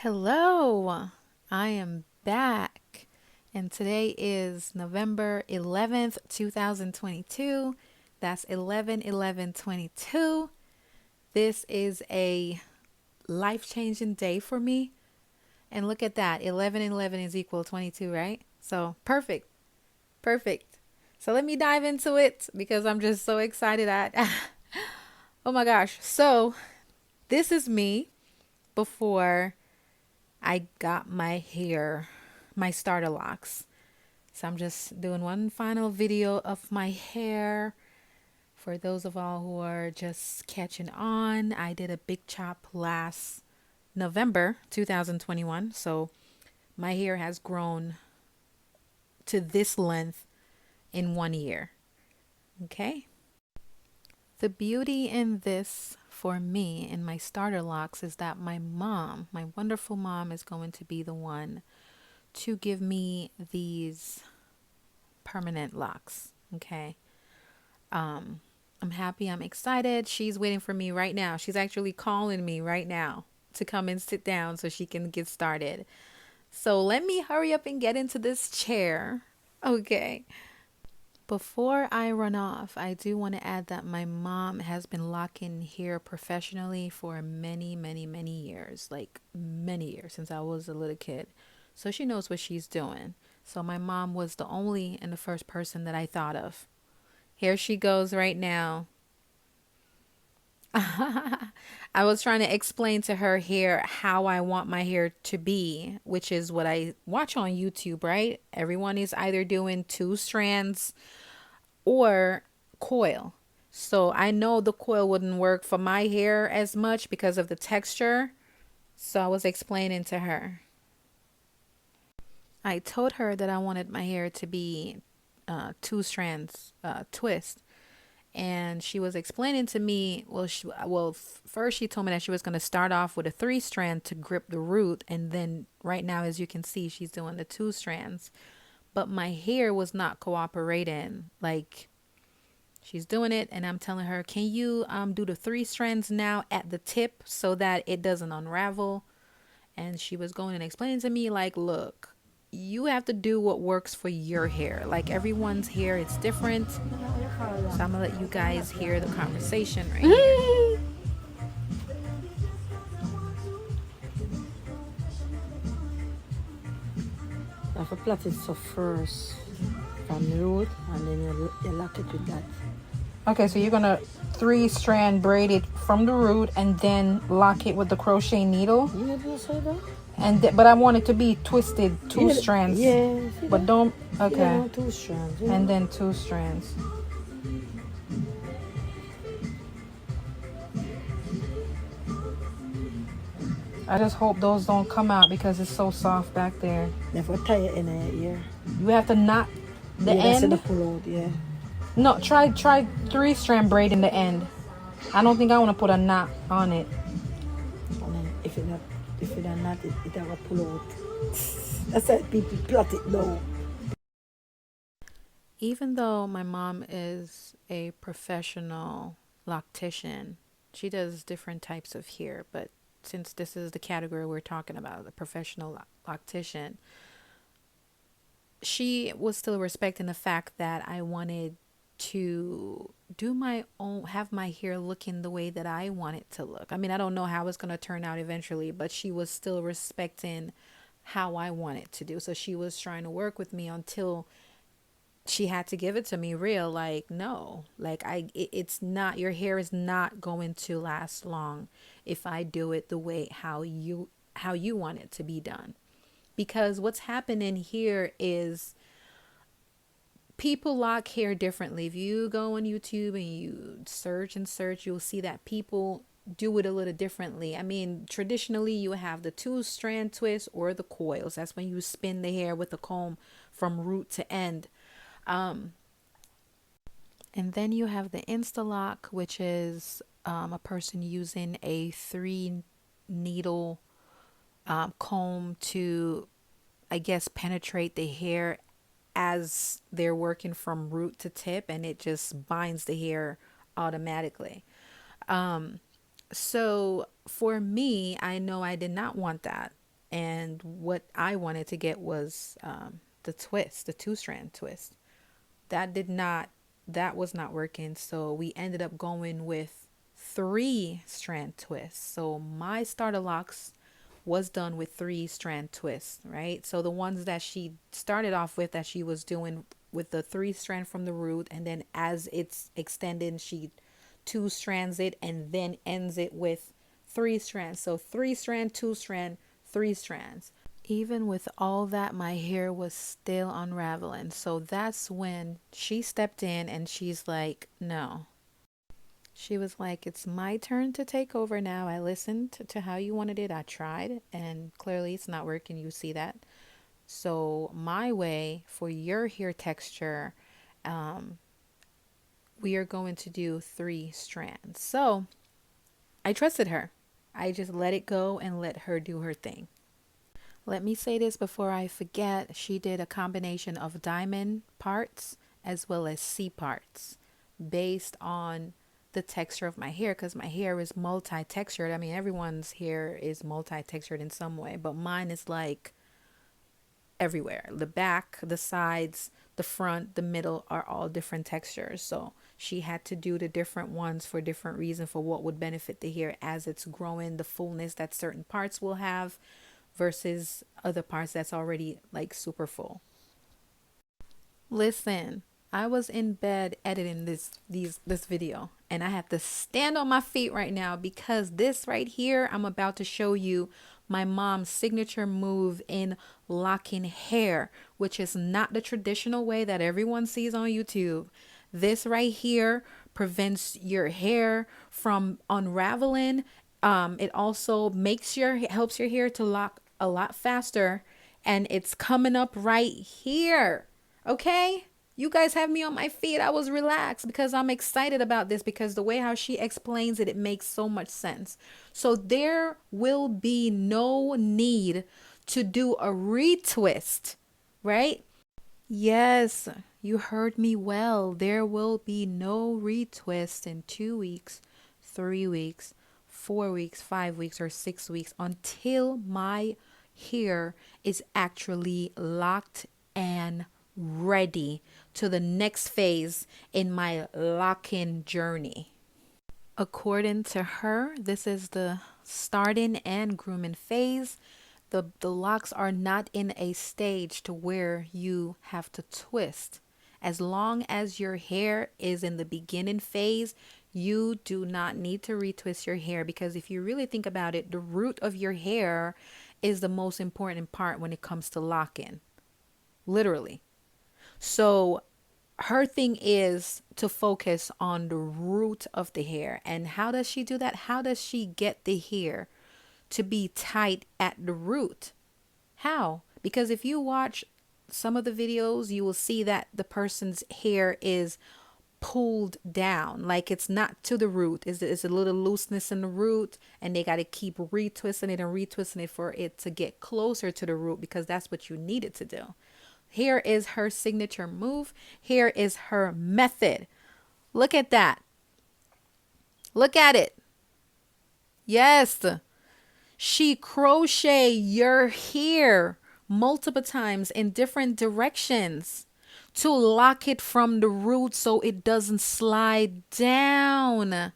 Hello, I am back, and today is November 11th, 2022. That's 11/11/22. This is a life-changing day for me. And look at that, 11 and 11 is equal to 22, right? So perfect, perfect. So let me dive into it because I'm just so excited. Oh my gosh. So this is me before I got my starter locks. So I'm just doing one final video of my hair. For those of all who are just catching on, I did a big chop last November 2021. So my hair has grown to this length in 1 year. Okay. The beauty in this for me in my starter locks is that my mom, my wonderful mom, is going to be the one to give me these permanent locks. Okay. I'm happy. I'm excited. She's waiting for me right now. She's actually calling me right now to come and sit down so she can get started. So let me hurry up and get into this chair. Okay. Before I run off, I do want to add that my mom has been locking hair professionally for many, many, many years, like many years since I was a little kid. So she knows what she's doing. So my mom was the only and the first person that I thought of. Here she goes right now. I was trying to explain to her here how I want my hair to be, which is what I watch on YouTube, right? Everyone is either doing two strands or coil. So I know the coil wouldn't work for my hair as much because of the texture. So I was explaining to her. I told her that I wanted my hair to be two strands twist. And she was explaining to me, first she told me that she was going to start off with a three strand to grip the root. And then right now, as you can see, she's doing the two strands. But my hair was not cooperating. Like, she's doing it, and I'm telling her, can you do the three strands now at the tip so that it doesn't unravel? And she was going and explaining to me, like, look, you have to do what works for your hair. Like, everyone's hair is different. So I'm gonna let you guys hear the conversation right here. You have to plait it so first from the root, and then you lock it with that. Okay, so you're gonna three strand braid it from the root and then lock it with the crochet needle. You do say that? But I want it to be twisted two strands. Yeah. But don't. Okay. Yeah, no, two strands. Yeah. And then two strands. I just hope those don't come out because it's so soft back there. You have to tie it in your ear. You have to knot the end. That's pull out, yeah. No, try three strand braid in the end. I don't think I want to put a knot on it. And then if it not knot it, it have a pull out. That's why people plait it low. Even though my mom is a professional loctician, she does different types of hair, but since this is the category we're talking about, the professional loctician, she was still respecting the fact that I wanted to do my own, have my hair looking the way that I want it to look. I mean, I don't know how it's going to turn out eventually, but she was still respecting how I want it to do. So she was trying to work with me until she had to give it to me real, like, no, like it's not, your hair is not going to last long if I do it the way how you want it to be done. Because what's happening here is people lock hair differently. If you go on YouTube and you search, you'll see that people do it a little differently. I mean, traditionally you have the two strand twist or the coils. That's when you spin the hair with the comb from root to end. And then you have the Instalock, which is a person using a three needle comb to, I guess, penetrate the hair as they're working from root to tip, and it just binds the hair automatically. So for me, I know I did not want that. And what I wanted to get was the twist, the 2-strand twist. That did not, that was not working. So we ended up going with 3-strand twists. So my starter locks was done with 3-strand twists, right? So the ones that she started off with, that she was doing with the 3-strand from the root, and then as it's extending, she 2 strands it and then ends it with 3 strands. So 3-strand, 2-strand, 3 strands. Even with all that, my hair was still unraveling. So that's when she stepped in and she's like, no. She was like, it's my turn to take over now. I listened to how you wanted it. I tried, and clearly it's not working. You see that. So, my way for your hair texture, um, we are going to do 3 strands. So, I trusted her. I just let it go and let her do her thing. Let me say this before I forget. She did a combination of diamond parts as well as C parts based on the texture of my hair, because my hair is multi-textured. I mean, everyone's hair is multi-textured in some way, but mine is like everywhere. The back, the sides, the front, the middle are all different textures. So she had to do the different ones for different reasons, for what would benefit the hair as it's growing, the fullness that certain parts will have versus other parts that's already like super full. Listen, I was in bed editing this video, and I have to stand on my feet right now because this right here, I'm about to show you my mom's signature move in locking hair, which is not the traditional way that everyone sees on YouTube. This right here prevents your hair from unraveling. It also helps your hair to lock a lot faster, and it's coming up right here. Okay? You guys have me on my feet. I was relaxed because I'm excited about this, because the way how she explains it, it makes so much sense. So there will be no need to do a retwist, right? Yes, you heard me well. There will be no retwist in 2 weeks, 3 weeks, 4 weeks, 5 weeks, or 6 weeks until my hair is actually locked and ready to the next phase in my lock-in journey. According to her, this is the starting and grooming phase. The locks are not in a stage to where you have to twist. As long as your hair is in the beginning phase, you do not need to retwist your hair, because if you really think about it, the root of your hair is the most important part when it comes to locking. Literally. So her thing is to focus on the root of the hair. And how does she do that? How does she get the hair to be tight at the root? How? Because if you watch some of the videos, you will see that the person's hair is pulled down, like it's not to the root. It's a little looseness in the root, and they got to keep retwisting it and retwisting it for it to get closer to the root, because that's what you need it to do. Here is her signature move. Here is her method. Look at that. Look at it. Yes. She crochet your hair multiple times in different directions to lock it from the root so it doesn't slide down.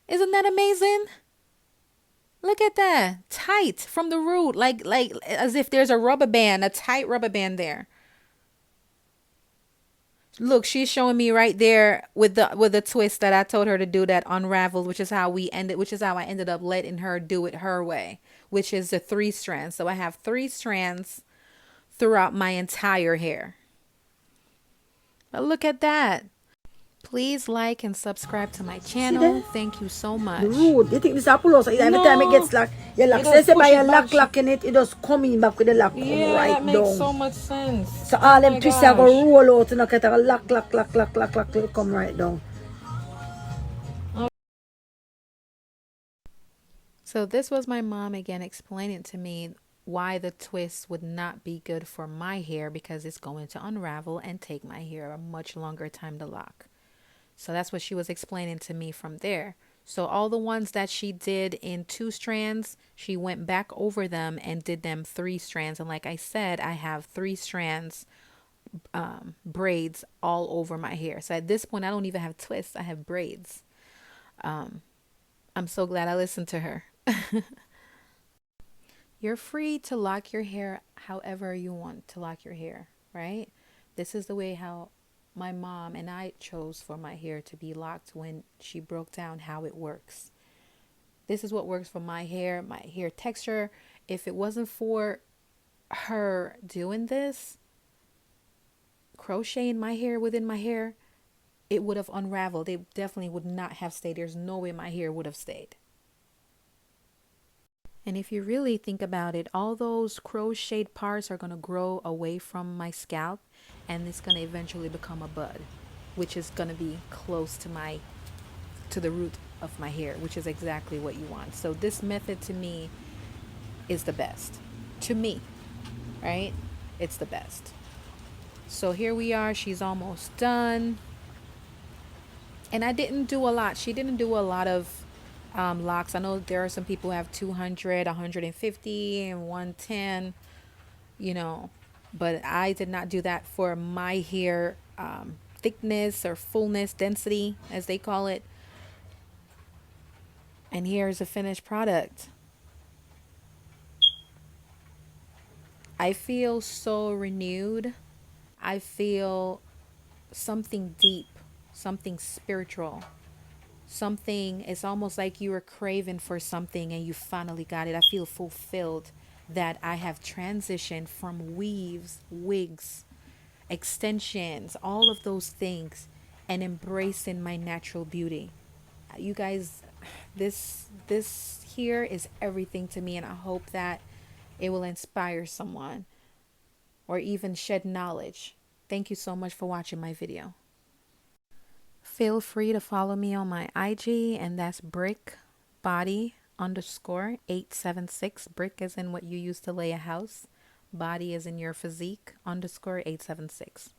Isn't that amazing? Look at that. Tight from the root, like as if there's a rubber band, a tight rubber band there. Look, she's showing me right there with the twist that I told her to do, that unraveled, which is how I ended up letting her do it her way, which is the 3 strands. So I have 3 strands throughout my entire hair. But look at that. Please like and subscribe to my See there? channel. Thank you so The much. root. You think this a pull out? So every time it No, gets locked, you lock. it So you does say by push your it back. lock in it, it just coming back with the lock come Yeah, right that makes down. so much sense. So Oh all them my twists are going gosh. to roll out and look at a lock till it come right down. So this was my mom again explaining to me why the twist would not be good for my hair, because it's going to unravel and take my hair a much longer time to lock. So that's what she was explaining to me from there. So all the ones that she did in 2 strands, she went back over them and did them 3 strands. And like I said, I have 3 strands braids all over my hair. So at this point, I don't even have twists. I have braids. I'm so glad I listened to her. You're free to lock your hair however you want to lock your hair, right? This is the way how my mom and I chose for my hair to be locked when she broke down how it works. This is what works for my hair texture. If it wasn't for her doing this, crocheting my hair within my hair, it would have unraveled. It definitely would not have stayed. There's no way my hair would have stayed. And if you really think about it, all those crocheted parts are going to grow away from my scalp and it's going to eventually become a bud, which is going to be close to the root of my hair, which is exactly what you want. So this method to me is the best. To me, right? It's the best. So here we are. She's almost done. And I didn't do a lot. She didn't do a lot of locks. I know there are some people who have 200, 150, and 110, you know, but I did not do that for my hair thickness or fullness, density, as they call it. And here's a finished product. I feel so renewed. I feel something deep, something spiritual, something. It's almost like you were craving for something and you finally got it. I feel fulfilled that I have transitioned from weaves, wigs, extensions, all of those things, and embracing my natural beauty. You guys, this here is everything to me, and I hope that it will inspire someone or even shed knowledge. Thank you so much for watching my video. Feel free to follow me on my IG, and that's brick body underscore 876. Brick is in what you use to lay a house. Body is in your physique underscore 876.